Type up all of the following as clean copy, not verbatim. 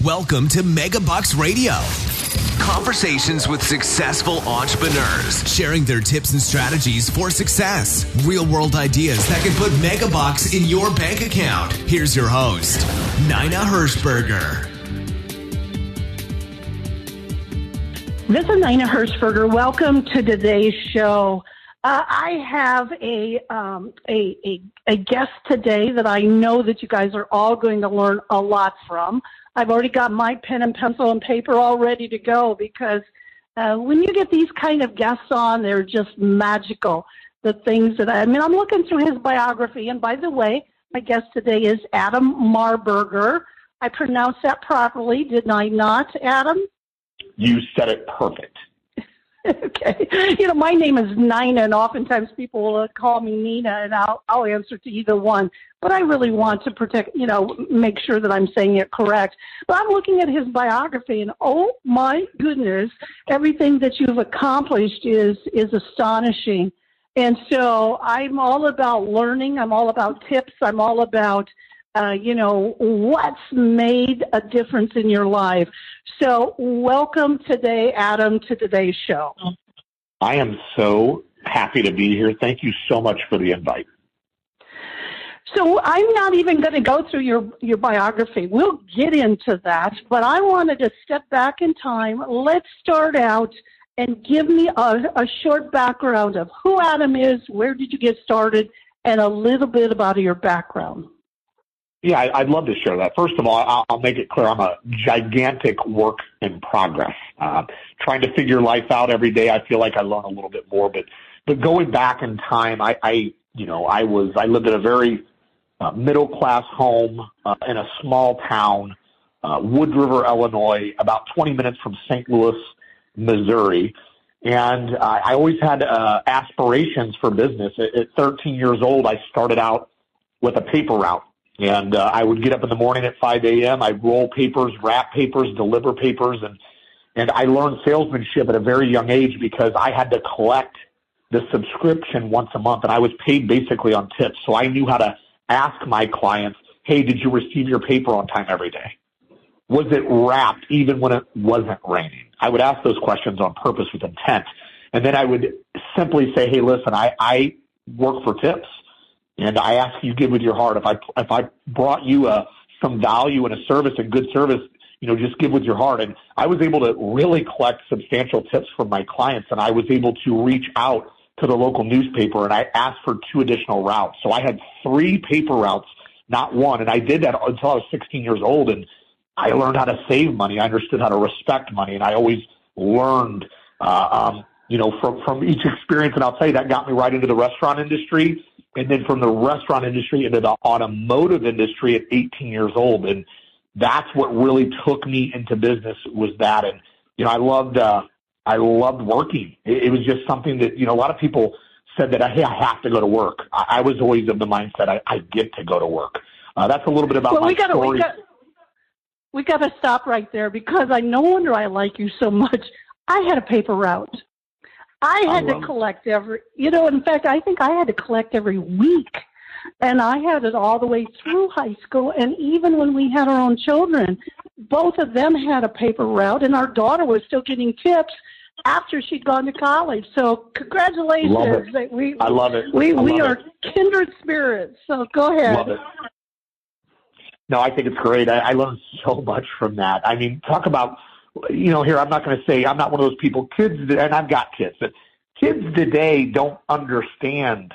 Welcome to Megabucks Radio. Conversations with successful entrepreneurs, sharing their tips and strategies for success. Real-world ideas that can put Megabucks in your bank account. Here's your host, Nina Hershberger. This is Nina Hershberger. Welcome to today's show. I have a guest today that I know that you guys are all going to learn a lot from. I've already got my pen and pencil and paper all ready to go because when you get these kind of guests on, they're just magical. The things that I'm looking through his biography, and by the way, my guest today is Adam Marburger. I pronounced that properly, did I not, Adam? You said it perfect. Okay. My name is Nina, and oftentimes people will call me Nina, and I'll answer to either one. But I really want to make sure that I'm saying it correct. But I'm looking at his biography, and oh my goodness, everything that you've accomplished is astonishing. And so I'm all about learning. I'm all about tips. I'm all about what's made a difference in your life. So welcome today, Adam, to today's show. I am so happy to be here. Thank you so much for the invite. So I'm not even going to go through your biography. We'll get into that, but I wanted to step back in time. Let's start out and give me a short background of who Adam is, where did you get started, and a little bit about your background. Yeah, I'd love to share that. First of all, I'll make it clear I'm a gigantic work in progress. Trying to figure life out every day, I feel like I learn a little bit more. But going back in time, I lived in a very middle class home in a small town, Wood River, Illinois, about 20 minutes from St. Louis, Missouri. And I always had aspirations for business. At 13 years old, I started out with a paper route. And I would get up in the morning at 5 a.m. I'd roll papers, wrap papers, deliver papers. And I learned salesmanship at a very young age because I had to collect the subscription once a month. And I was paid basically on tips. So I knew how to ask my clients, hey, did you receive your paper on time every day? Was it wrapped even when it wasn't raining? I would ask those questions on purpose with intent. And then I would simply say, hey, listen, I work for tips. And I ask you give with your heart. If I brought you some value and a service and good service, just give with your heart. And I was able to really collect substantial tips from my clients, and I was able to reach out to the local newspaper, and I asked for 2 additional routes. So I had 3 paper routes, not one. And I did that until I was 16 years old, and I learned how to save money. I understood how to respect money, and I always learned, from each experience. And I'll tell you, that got me right into the restaurant industry. And then from the restaurant industry into the automotive industry at 18 years old. And that's what really took me into business was that. And, I loved working. It was just something that, a lot of people said that, hey, I have to go to work. I was always of the mindset I get to go to work. That's a little bit about my story. We got to stop right there because no wonder I like you so much. I had a paper route. I had to collect in fact, I think I had to collect every week. And I had it all the way through high school. And even when we had our own children, both of them had a paper route. And our daughter was still getting tips after she'd gone to college. So congratulations. I love it. We are kindred spirits. So go ahead. Love it. No, I think it's great. I learned so much from that. I mean, talk about... here, I'm not going to say I'm not one of those people. Kids, and I've got kids, but kids today don't understand,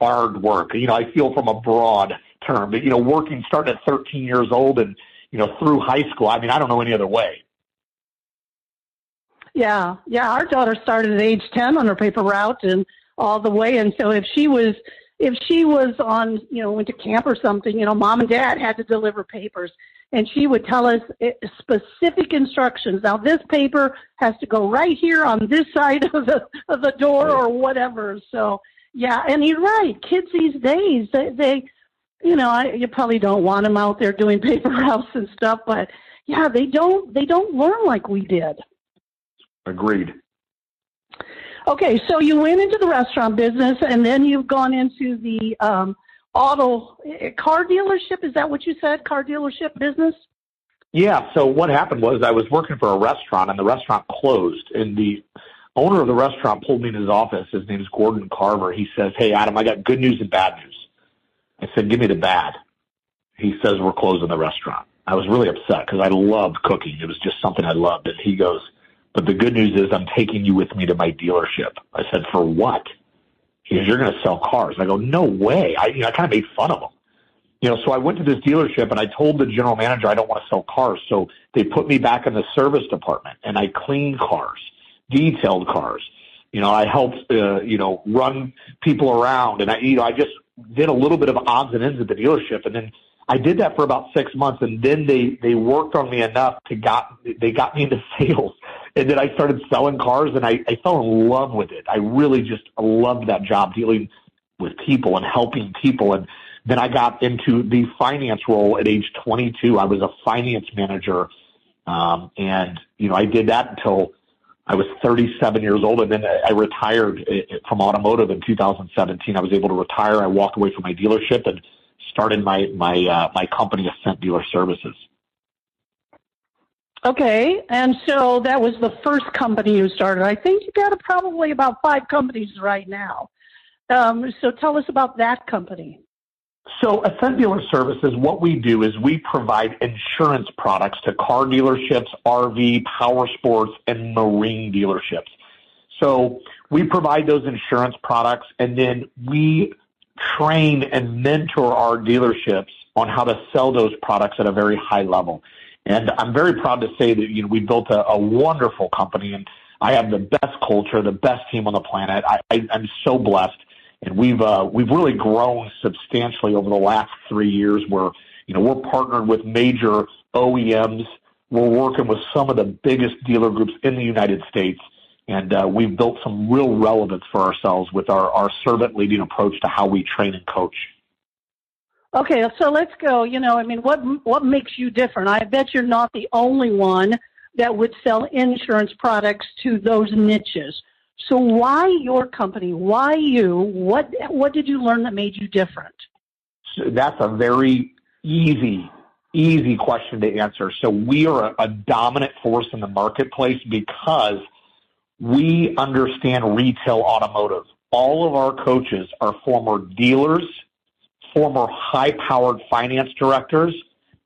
hard work. I feel from a broad term, but, working starting at 13 years old and, through high school. I mean, I don't know any other way. Yeah. Our daughter started at age 10 on her paper route and all the way. And so if she was on, went to camp or something, mom and dad had to deliver papers. And she would tell us specific instructions. Now, this paper has to go right here on this side of the door or whatever. So, yeah, and you're right. Kids these days, they you probably don't want them out there doing paper routes and stuff, but yeah, they don't learn like we did. Agreed. Okay, so you went into the restaurant business, and then you've gone into the car dealership. Is that what you said? Car dealership business? Yeah, so what happened was I was working for a restaurant, and the restaurant closed, and the owner of the restaurant pulled me in his office. His name is Gordon Carver. He says, "Hey, Adam, I got good news and bad news." I said, "Give me the bad." He says, "We're closing the restaurant." I was really upset because I loved cooking. It was just something I loved. And he goes, "But the good news is I'm taking you with me to my dealership." I said, "For what?" He goes, "You're going to sell cars." I go, "No way." I kind of made fun of him. So I went to this dealership and I told the general manager I don't want to sell cars. So they put me back in the service department and I cleaned cars, detailed cars. I helped, run people around, and I just did a little bit of odds and ends at the dealership. And then I did that for about 6 months, and then they worked on me enough they got me into sales. And then I started selling cars, and I fell in love with it. I really just loved that job, dealing with people and helping people. And then I got into the finance role at age 22. I was a finance manager, and I did that until I was 37 years old, and then I retired from automotive in 2017. I was able to retire. I walked away from my dealership and started my company, Ascent Dealer Services. Okay, and so that was the first company you started. I think you got probably about 5 companies right now. So tell us about that company. So Ascent Dealer Services, what we do is we provide insurance products to car dealerships, RV, power sports, and marine dealerships. So we provide those insurance products, and then we train and mentor our dealerships on how to sell those products at a very high level. And I'm very proud to say that we built a wonderful company, and I have the best culture, the best team on the planet. I'm so blessed. And we've really grown substantially over the last 3 years where, we're partnered with major OEMs. We're working with some of the biggest dealer groups in the United States. And we've built some real relevance for ourselves with our servant leading approach to how we train and coach. Okay, so let's go. What makes you different? I bet you're not the only one that would sell insurance products to those niches. So why your company? Why you? What did you learn that made you different? So that's a very easy question to answer. So we are a dominant force in the marketplace because we understand retail automotive. All of our coaches are former dealers, former high-powered finance directors,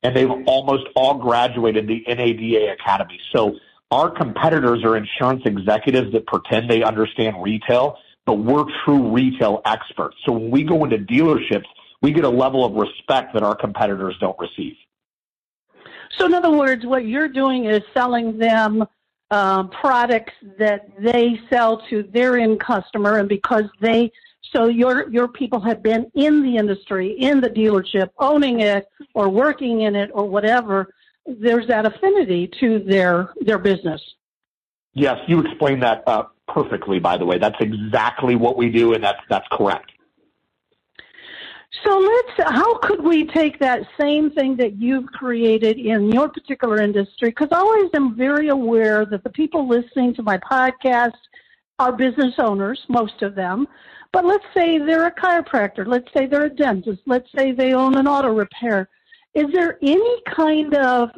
and they've almost all graduated the NADA Academy. So our competitors are insurance executives that pretend they understand retail, but we're true retail experts. So when we go into dealerships, we get a level of respect that our competitors don't receive. So in other words, what you're doing is selling them products that they sell to their end customer, and because your people have been in the industry, in the dealership, owning it or working in it or whatever, there's that affinity to their business. Yes, you explained that perfectly, by the way. That's exactly what we do, and that's correct. So how could we take that same thing that you've created in your particular industry? Because I always am very aware that the people listening to my podcast are business owners, most of them. But let's say they're a chiropractor. Let's say they're a dentist. Let's say they own an auto repair. Is there any kind of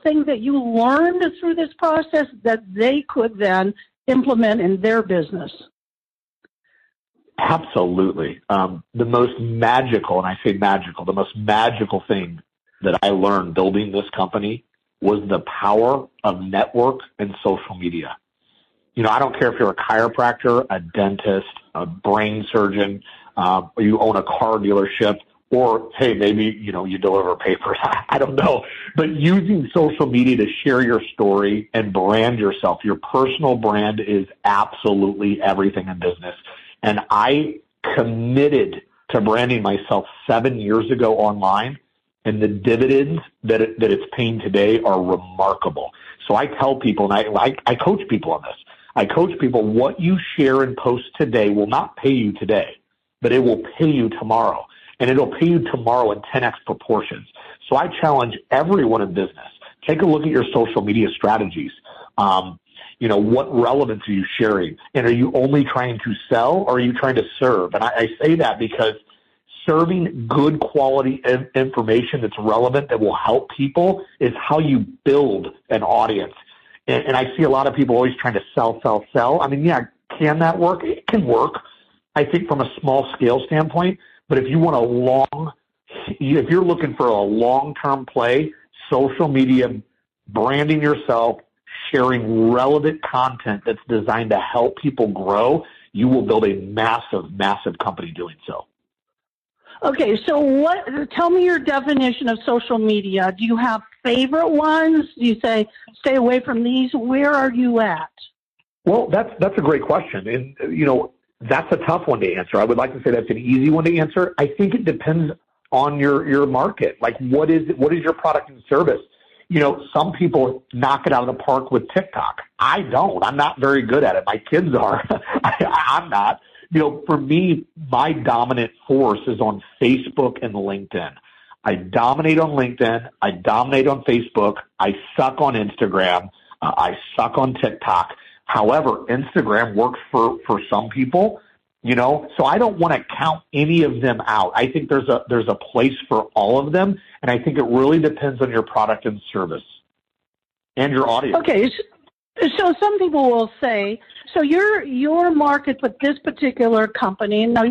thing that you learned through this process that they could then implement in their business? Absolutely. The most magical, and I say magical, the most magical thing that I learned building this company was the power of network and social media. I don't care if you're a chiropractor, a dentist, a brain surgeon, or you own a car dealership, or, hey, maybe, you deliver papers. I don't know. But using social media to share your story and brand yourself, your personal brand is absolutely everything in business. And I committed to branding myself 7 years ago online, and the dividends that it's paying today are remarkable. So I tell people, and I coach people on this. I coach people, what you share and post today will not pay you today, but it will pay you tomorrow. And it'll pay you tomorrow in 10x proportions. So I challenge everyone in business, take a look at your social media strategies. What relevance are you sharing? And are you only trying to sell, or are you trying to serve? And I say that because serving good quality information that's relevant, that will help people, is how you build an audience. And I see a lot of people always trying to sell. I mean, yeah, can that work? It can work, I think, from a small scale standpoint. But if you want if you're looking for a long-term play, social media, branding yourself, sharing relevant content that's designed to help people grow, you will build a massive, massive company doing so. Okay, so tell me your definition of social media. Do you have favorite ones? Do you say, stay away from these? Where are you at? Well, that's a great question. And, that's a tough one to answer. I would like to say that's an easy one to answer. I think it depends on your market. Like, what is your product and service? Some people knock it out of the park with TikTok. I don't. I'm not very good at it. My kids are. I'm not. For me, my dominant force is on Facebook and LinkedIn. I dominate on LinkedIn. I dominate on Facebook. I suck on Instagram. I suck on TikTok. However, Instagram works for some people, so I don't want to count any of them out. I think there's a place for all of them, and I think it really depends on your product and service and your audience. Okay, so some people will say, so your market with this particular company, and now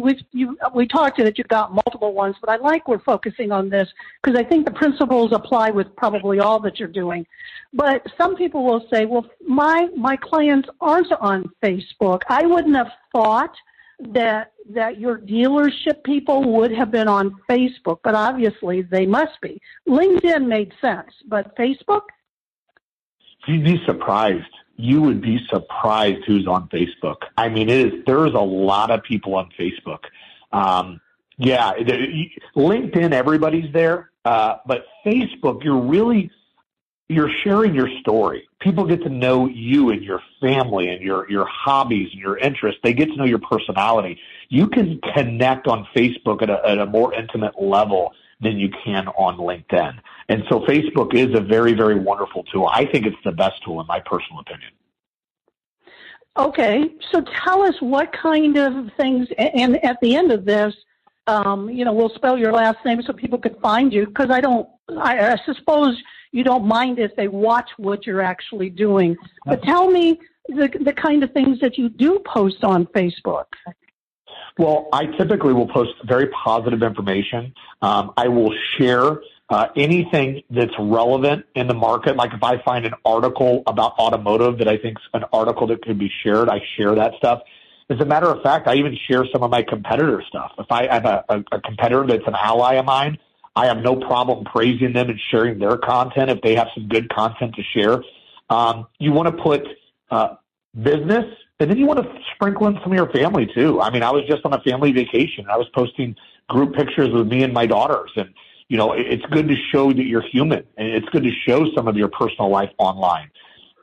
we talked to that you've got multiple ones, but I like we're focusing on this because I think the principles apply with probably all that you're doing. But some people will say, well, my clients aren't on Facebook. I wouldn't have thought that your dealership people would have been on Facebook, but obviously they must be. LinkedIn made sense, but Facebook? You'd be surprised. You would be surprised who's on Facebook. I mean, there's a lot of people on Facebook. LinkedIn, everybody's there. But Facebook, you're sharing your story. People get to know you and your family and your hobbies and your interests. They get to know your personality. You can connect on Facebook at a more intimate level than you can on LinkedIn. And so Facebook is a very, very wonderful tool. I think it's the best tool in my personal opinion. Okay, so tell us what kind of things, and at the end of this, we'll spell your last name so people could find you, because I suppose you don't mind if they watch what you're actually doing. But tell me the kind of things that you do post on Facebook. Well, I typically will post very positive information. I will share anything that's relevant in the market. Like if I find an article about automotive that I think is an article that could be shared, I share that stuff. As a matter of fact, I even share some of my competitor stuff. If I have a competitor that's an ally of mine, I have no problem praising them and sharing their content if they have some good content to share. You want to put business, and then you want to sprinkle in some of your family too. I mean, I was just on a family vacation. I was posting group pictures with me and my daughters, and it's good to show that you're human, and it's good to show some of your personal life online.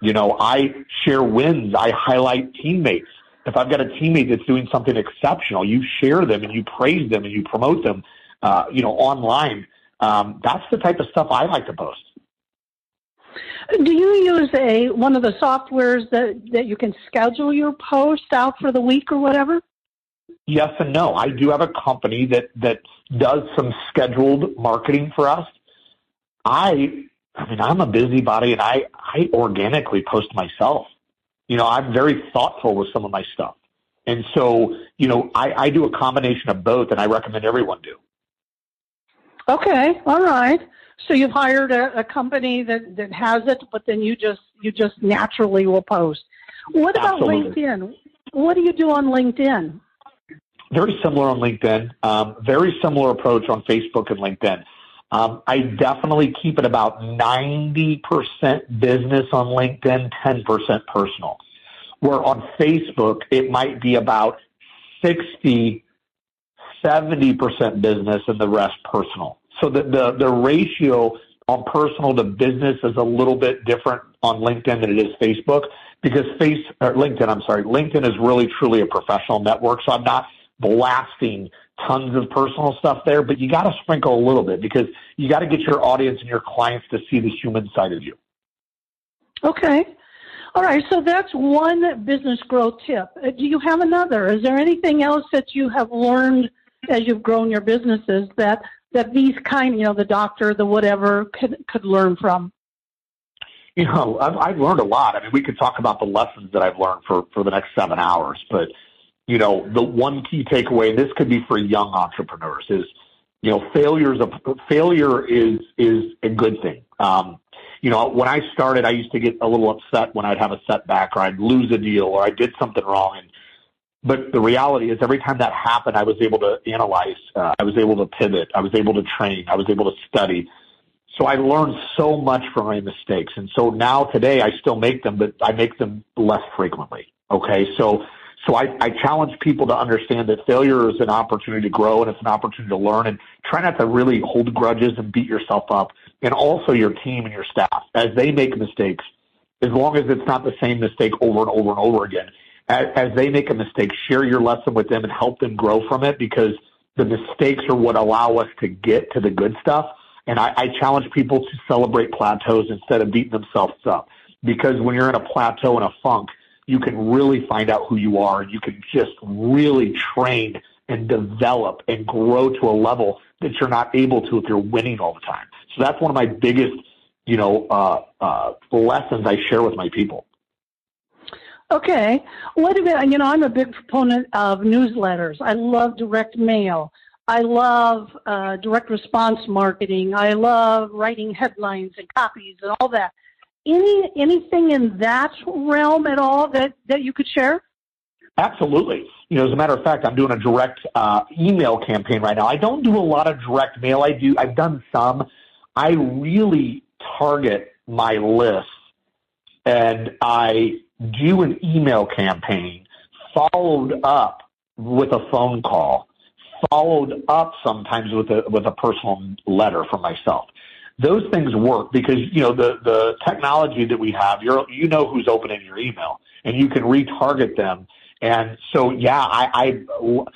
I share wins. I highlight teammates. If I've got a teammate that's doing something exceptional, you share them and you praise them and you promote them, online. That's the type of stuff I like to post. Do you use one of the softwares that you can schedule your post out for the week or whatever? Yes and no. I do have a company that does some scheduled marketing for us. I'm a busybody, and I organically post myself. I'm very thoughtful with some of my stuff. And so, I do a combination of both, and I recommend everyone do. Okay. All right. So you've hired a company that has it, but then you just naturally will post. What about Absolutely. LinkedIn? What do you do on LinkedIn? Very similar on LinkedIn. Very similar approach on Facebook and LinkedIn. I definitely keep it about 90% business on LinkedIn, 10% personal. Where on Facebook, it might be about 60, 70% business and the rest personal. So the ratio on personal to business is a little bit different on LinkedIn than it is Facebook, because LinkedIn is really truly a professional network. So I'm not blasting tons of personal stuff there, but you got to sprinkle a little bit because you got to get your audience and your clients to see the human side of you. Okay. All right. So that's one business growth tip. Do you have another? Is there anything else that you have learned as you've grown your businesses that these kind, the doctor, the whatever, could learn from? I've learned a lot. I mean, we could talk about the lessons that I've learned for the next 7 hours, but, the one key takeaway, and this could be for young entrepreneurs, is, failure is a good thing. When I started, I used to get a little upset when I'd have a setback or I'd lose a deal or I did something wrong. But the reality is every time that happened, I was able to analyze. I was able to pivot. I was able to train. I was able to study. So I learned so much from my mistakes. And so now today I still make them, but I make them less frequently. Okay. So I challenge people to understand that failure is an opportunity to grow and it's an opportunity to learn, and try not to really hold grudges and beat yourself up. And also your team and your staff, as they make mistakes, as long as it's not the same mistake over and over and over again, as they make a mistake, share your lesson with them and help them grow from it, because the mistakes are what allow us to get to the good stuff. And I challenge people to celebrate plateaus instead of beating themselves up, because when you're in a plateau and a funk, you can really find out who you are, and you can just really train and develop and grow to a level that you're not able to if you're winning all the time. So that's one of my biggest, lessons I share with my people. Okay. What about, I'm a big proponent of newsletters. I love direct mail. I love direct response marketing. I love writing headlines and copies and all that. Anything in that realm at all that you could share? Absolutely. As a matter of fact, I'm doing a direct email campaign right now. I don't do a lot of direct mail. I've done some. I really target my list, and I do an email campaign followed up with a phone call, followed up sometimes with a personal letter from myself. Those things work because, the technology that we have, you know who's opening your email, and you can retarget them. And so, yeah,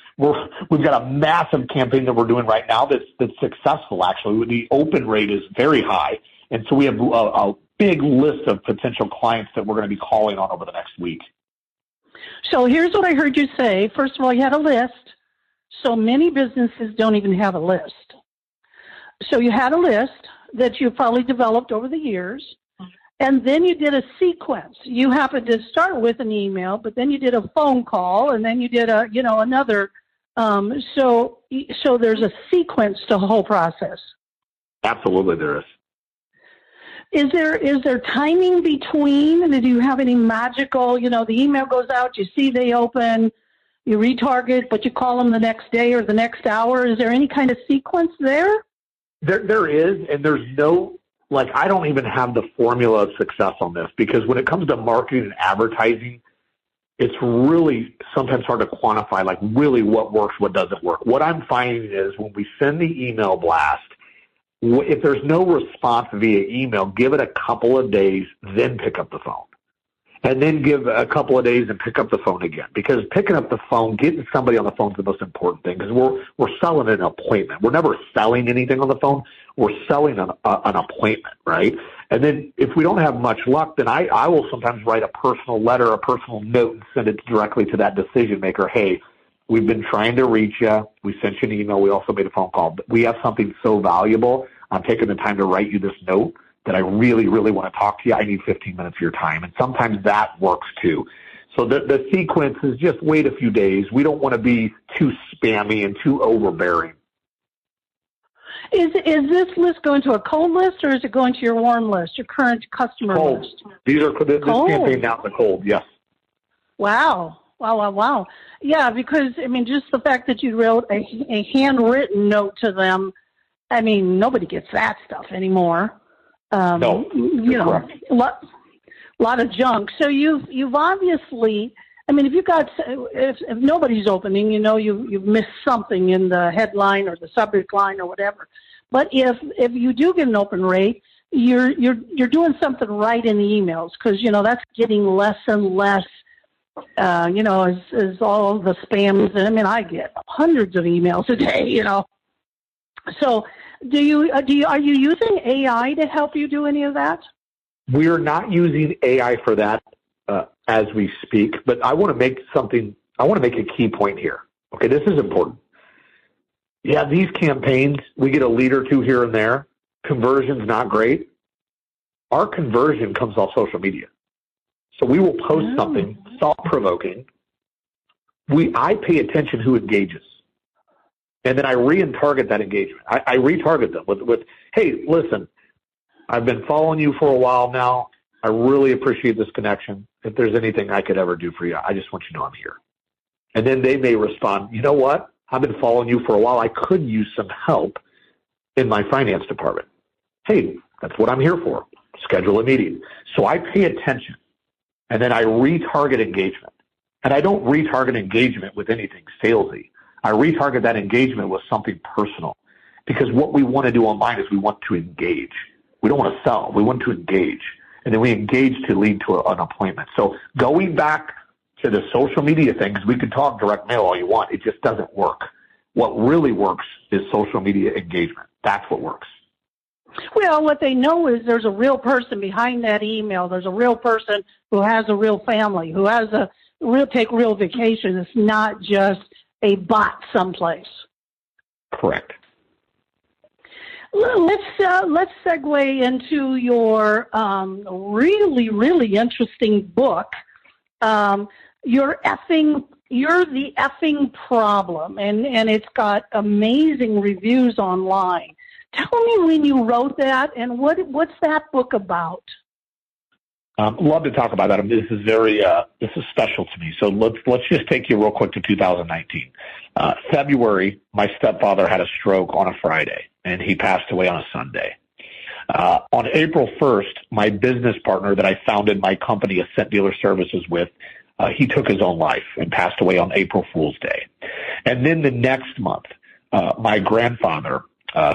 we've got a massive campaign that we're doing right now that's successful, actually. The open rate is very high. And so we have a big list of potential clients that we're going to be calling on over the next week. So here's what I heard you say. First of all, you had a list. So many businesses don't even have a list. So you had a list that you probably developed over the years. And then you did a sequence. You happened to start with an email, but then you did a phone call, and then you did another. So there's a sequence to the whole process. Absolutely, there is. Is there timing between? Do you have any magical? The email goes out, you see they open, you retarget, but you call them the next day or the next hour. Is there any kind of sequence there? There is, and there's no. I don't even have the formula of success on this, because when it comes to marketing and advertising, it's really sometimes hard to quantify, really what works, what doesn't work. What I'm finding is when we send the email blast, if there's no response via email, give it a couple of days, then pick up the phone. And then give a couple of days and pick up the phone again. Because picking up the phone, getting somebody on the phone is the most important thing, because we're selling an appointment. We're never selling anything on the phone. We're selling an appointment, right? And then if we don't have much luck, then I will sometimes write a personal letter, a personal note, and send it directly to that decision maker. Hey, we've been trying to reach you. We sent you an email. We also made a phone call. But we have something so valuable. I'm taking the time to write you this note that I really, really want to talk to you. I need 15 minutes of your time. And sometimes that works too. So the sequence is just wait a few days. We don't want to be too spammy and too overbearing. Is this list going to a cold list, or is it going to your warm list, your current customer cold. list? This campaign now is cold, yes. Wow. Yeah, because, just the fact that you wrote a handwritten note to them, nobody gets that stuff anymore. No, a lot of junk. So you've obviously, if nobody's opening, you've missed something in the headline or the subject line or whatever. But if you do get an open rate, you're doing something right in the emails, because that's getting less and less. As all the spams. And I get hundreds of emails a day. So are you using AI to help you do any of that? We are not using AI for that as we speak, but I want to make a key point here. Okay, this is important. Yeah, these campaigns, we get a lead or two here and there. Conversion's not great. Our conversion comes off social media. So we will post something thought-provoking. I pay attention who engages. And then I re-target that engagement. I retarget them with, hey, listen, I've been following you for a while now. I really appreciate this connection. If there's anything I could ever do for you, I just want you to know I'm here. And then they may respond, you know what? I've been following you for a while. I could use some help in my finance department. Hey, that's what I'm here for. Schedule a meeting. So I pay attention, and then I retarget engagement. And I don't retarget engagement with anything salesy. I retarget that engagement with something personal, because what we want to do online is we want to engage. We don't want to sell. We want to engage. And then we engage to lead to an appointment. So going back to the social media thing, because we can talk direct mail all you want, it just doesn't work. What really works is social media engagement. That's what works. Well, what they know is there's a real person behind that email. There's a real person who has a real family, who has a take real vacation. It's not just a bot someplace. Correct. Let's segue into your really, really interesting book. You're the effing problem, and it's got amazing reviews online. Tell me when you wrote that, and what's that book about? Love to talk about that. This is special to me. So let's just take you real quick to 2019. February, my stepfather had a stroke on a Friday, and he passed away on a Sunday. On April 1st, my business partner that I founded my company, Ascent Dealer Services, with, he took his own life and passed away on April Fool's Day. And then the next month, my grandfather,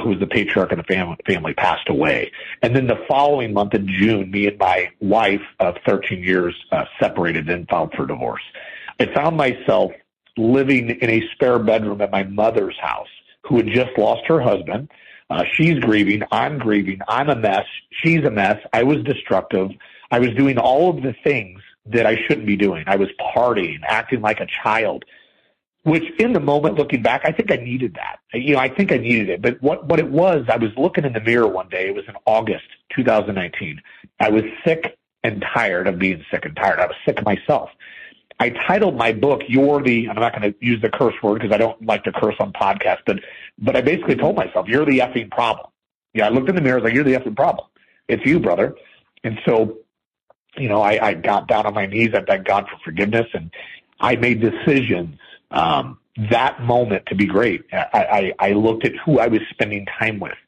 who was the patriarch of the family, passed away. And then the following month in June, me and my wife of 13 years separated and filed for divorce. I found myself living in a spare bedroom at my mother's house, who had just lost her husband. She's grieving. I'm a mess. She's a mess. I was destructive. I was doing all of the things that I shouldn't be doing. I was partying, acting like a child, which in the moment, looking back, I think I needed that. I think I needed it. But what it was, I was looking in the mirror one day. It was in August 2019. I was sick and tired of being sick and tired. I was sick of myself. I titled my book, I'm not going to use the curse word because I don't like to curse on podcasts, but I basically told myself, you're the effing problem. Yeah, I looked in the mirror, I was like, you're the effing problem. It's you, brother. And so, I got down on my knees. I begged God for forgiveness, and I made decisions that moment to be great. I looked at who I was spending time with,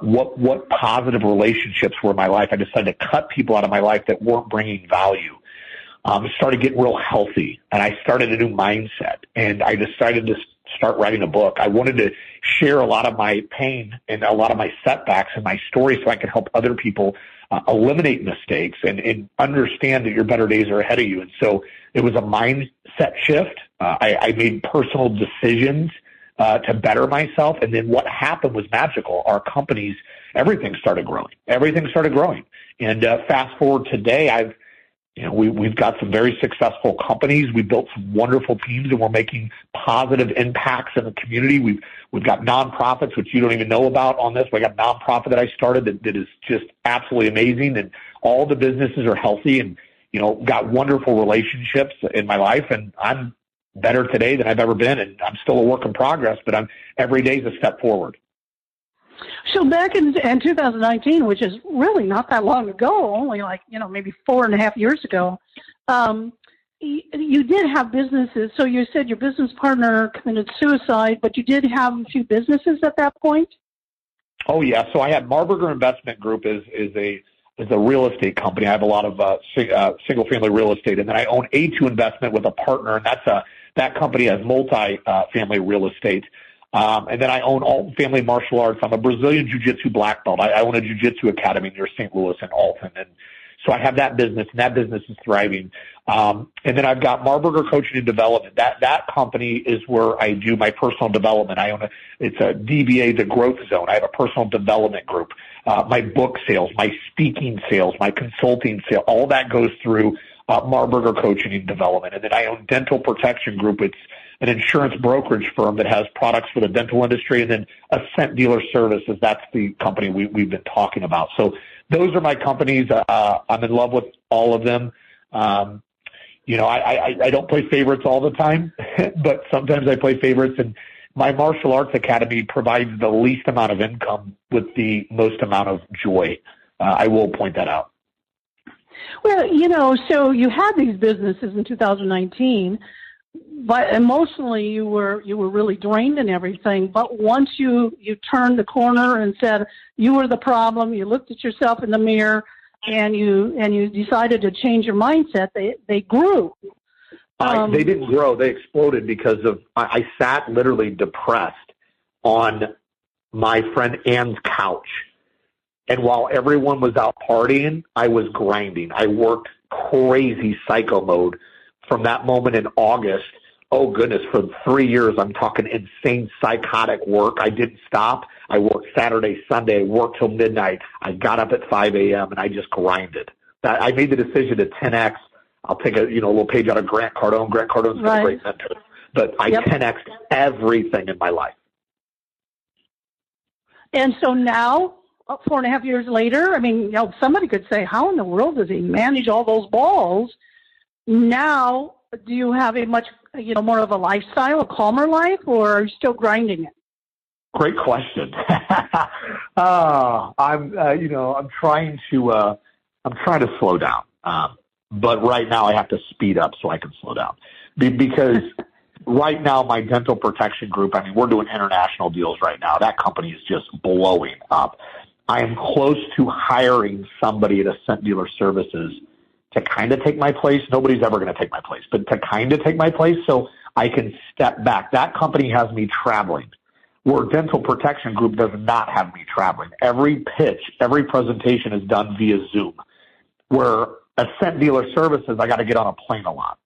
what positive relationships were in my life. I decided to cut people out of my life that weren't bringing value. Started getting real healthy, and I started a new mindset, and I decided to start writing a book. I wanted to share a lot of my pain and a lot of my setbacks and my story so I could help other people eliminate mistakes and understand that your better days are ahead of you. And so it was a mindset shift. I made personal decisions to better myself, and then what happened was magical. Our companies, everything started growing. And fast forward today, we've got some very successful companies. We built some wonderful teams, and we're making positive impacts in the community. We've got nonprofits, which you don't even know about on this. We got a nonprofit that I started that is just absolutely amazing, and all the businesses are healthy, and got wonderful relationships in my life, and I'm better today than I've ever been, and I'm still a work in progress, but every day is a step forward. So back in 2019, which is really not that long ago, only maybe 4.5 years ago, you did have businesses. So you said your business partner committed suicide, but you did have a few businesses at that point? Oh, yeah. So I had Marburger Investment Group is a real estate company. I have a lot of single-family real estate, and then I own A2 Investment with a partner, and that company has multi-family real estate. And then I own Alton Family Martial Arts. I'm a Brazilian Jiu-Jitsu black belt. I own a Jiu-Jitsu academy near St. Louis and Alton. And so I have that business, and that business is thriving. And then I've got Marburger Coaching and Development. That company is where I do my personal development. It's a DBA, the Growth Zone. I have a personal development group. My book sales, my speaking sales, my consulting sales, all that goes through Marburger Coaching and Development. And then I own Dental Protection Group. an insurance brokerage firm that has products for the dental industry, and then Ascent Dealer Services. That's the company we've been talking about. So those are my companies. I'm in love with all of them. I don't play favorites all the time, but sometimes I play favorites, and my martial arts academy provides the least amount of income with the most amount of joy. I will point that out. Well, so you had these businesses in 2019, but emotionally you were really drained and everything. But once you turned the corner and said you were the problem, you looked at yourself in the mirror and you decided to change your mindset, they grew. They didn't grow. They exploded because I sat literally depressed on my friend Ann's couch. And while everyone was out partying, I was grinding. I worked crazy psycho mode from that moment in August. Oh, goodness, for 3 years, I'm talking insane psychotic work. I didn't stop. I worked Saturday, Sunday, worked till midnight. I got up at 5 a.m., and I just grinded. I made the decision to 10X. I'll take a little page out of Grant Cardone. Grant Cardone's been a great mentor. But I 10X'd everything in my life. And so now, 4.5 years later, somebody could say, how in the world does he manage all those balls? Now, do you have a much, more of a lifestyle, a calmer life, or are you still grinding it? Great question. I'm trying to slow down. But right now I have to speed up so I can slow down because right now my dental protection group, we're doing international deals right now. That company is just blowing up. I am close to hiring somebody at Ascent Dealer Services to kind of take my place. Nobody's ever going to take my place, but to kind of take my place so I can step back. That company has me traveling, where Dental Protection Group does not have me traveling. Every pitch, every presentation is done via Zoom, where Ascent Dealer Services, I got to get on a plane a lot.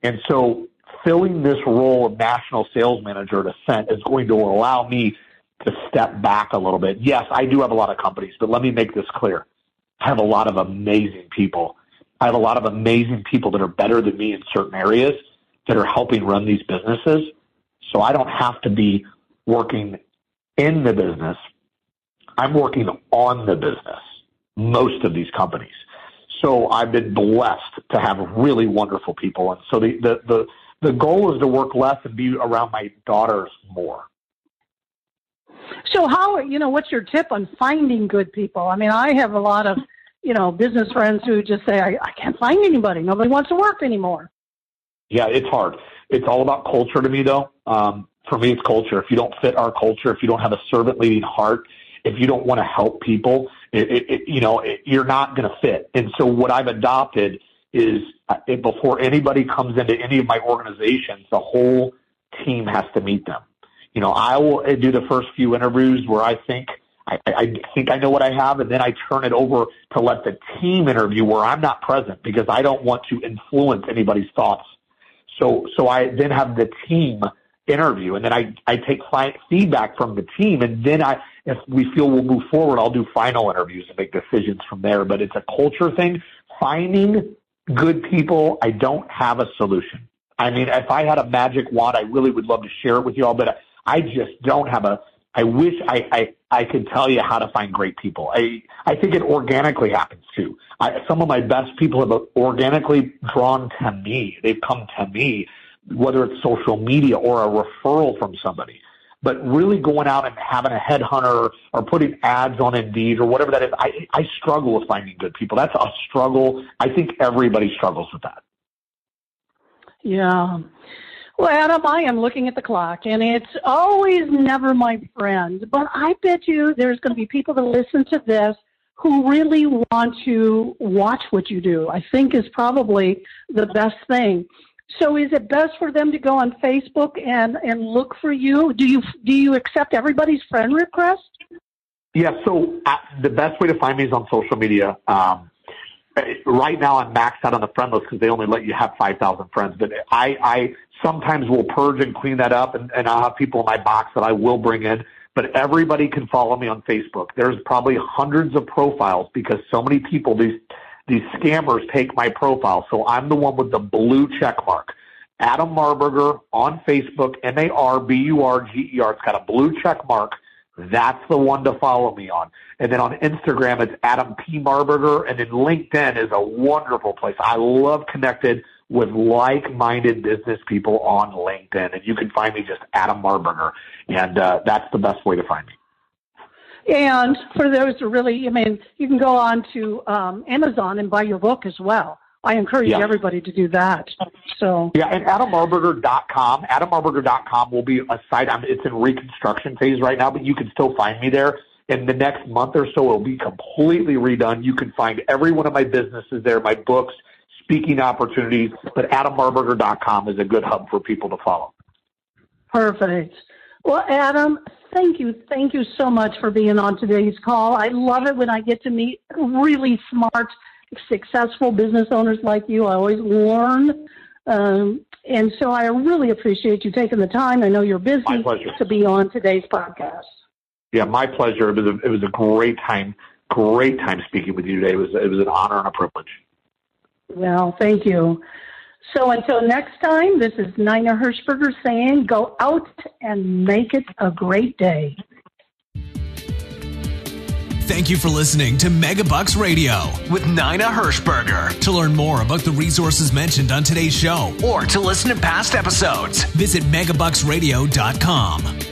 And so filling this role of national sales manager at Ascent is going to allow me to step back a little bit. Yes, I do have a lot of companies, but let me make this clear. I have a lot of amazing people. I have a lot of amazing people that are better than me in certain areas that are helping run these businesses. So I don't have to be working in the business. I'm working on the business, most of these companies. So I've been blessed to have really wonderful people. And so the goal is to work less and be around my daughters more. So what's your tip on finding good people? I have a lot of, business friends who just say, I can't find anybody. Nobody wants to work anymore. Yeah, it's hard. It's all about culture to me, though. For me, it's culture. If you don't fit our culture, if you don't have a servant-leading heart, if you don't want to help people, you're not going to fit. And so what I've adopted is before anybody comes into any of my organizations, the whole team has to meet them. I will do the first few interviews where I think I know what I have, and then I turn it over to let the team interview where I'm not present because I don't want to influence anybody's thoughts. So I then have the team interview, and then I take feedback from the team, and then if we feel we'll move forward, I'll do final interviews and make decisions from there. But it's a culture thing. Finding good people, I don't have a solution. If I had a magic wand, I really would love to share it with you all, but I just don't have I wish I could tell you how to find great people. I think it organically happens too. Some of my best people have organically drawn to me. They've come to me, whether it's social media or a referral from somebody. But really going out and having a headhunter or putting ads on Indeed or whatever that is, I struggle with finding good people. That's a struggle. I think everybody struggles with that. Yeah. Well, Adam, I am looking at the clock, and it's always never my friend. But I bet you there's going to be people that listen to this who really want to watch what you do. I think is probably the best thing. So is it best for them to go on Facebook and look for you? Do you accept everybody's friend request? Yeah, so the best way to find me is on social media. Right now I'm maxed out on the friend list because they only let you have 5,000 friends. But I sometimes will purge and clean that up, and I'll have people in my box that I will bring in. But everybody can follow me on Facebook. There's probably hundreds of profiles because so many people, these scammers take my profile. So I'm the one with the blue check mark. Adam Marburger on Facebook, Marburger. It's got a blue check mark. That's the one to follow me on. And then on Instagram, it's Adam P. Marburger. And then LinkedIn is a wonderful place. I love connected with like-minded business people on LinkedIn. And you can find me just Adam Marburger. And that's the best way to find me. And for those who really, you can go on to Amazon and buy your book as well. I encourage everybody to do that. So yeah, and AdamMarburger.com. AdamMarburger.com will be a site. It's in reconstruction phase right now, but you can still find me there. In the next month or so, it'll be completely redone. You can find every one of my businesses there, my books, speaking opportunities, but AdamMarburger.com is a good hub for people to follow. Perfect. Well, Adam, thank you so much for being on today's call. I love it when I get to meet really smart, successful business owners like you. I always learn. And so I really appreciate you taking the time. I know you're busy to be on today's podcast. Yeah, my pleasure. It was a great time speaking with you today. It was an honor and a privilege. Well, thank you. So until next time, this is Nina Hershberger saying, go out and make it a great day. Thank you for listening to Megabucks Radio with Nina Hershberger. To learn more about the resources mentioned on today's show or to listen to past episodes, visit megabucksradio.com.